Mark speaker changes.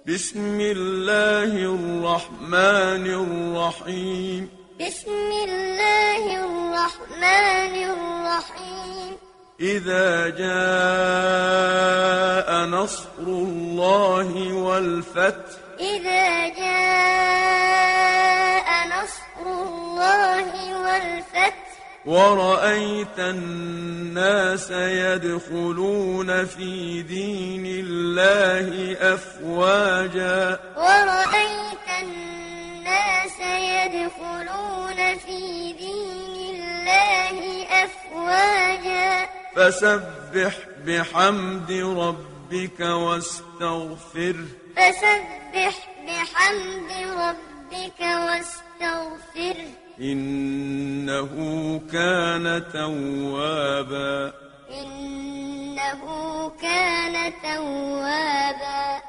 Speaker 1: بسم الله الرحمن الرحيم.
Speaker 2: بسم الله الرحمن الرحيم.
Speaker 1: إذا جاء نصر الله والفتح.
Speaker 2: إذا جاء نصر الله والفتح.
Speaker 1: ورأيت الناس يدخلون في دين الله أفواجا.
Speaker 2: ورأيت الناس يدخلون في دين الله أفواجا.
Speaker 1: فسبح بحمد ربك واستغفره.
Speaker 2: فسبح بحمد ربك واستغفره.
Speaker 1: إنه كان توابا.
Speaker 2: إنه كان توابا.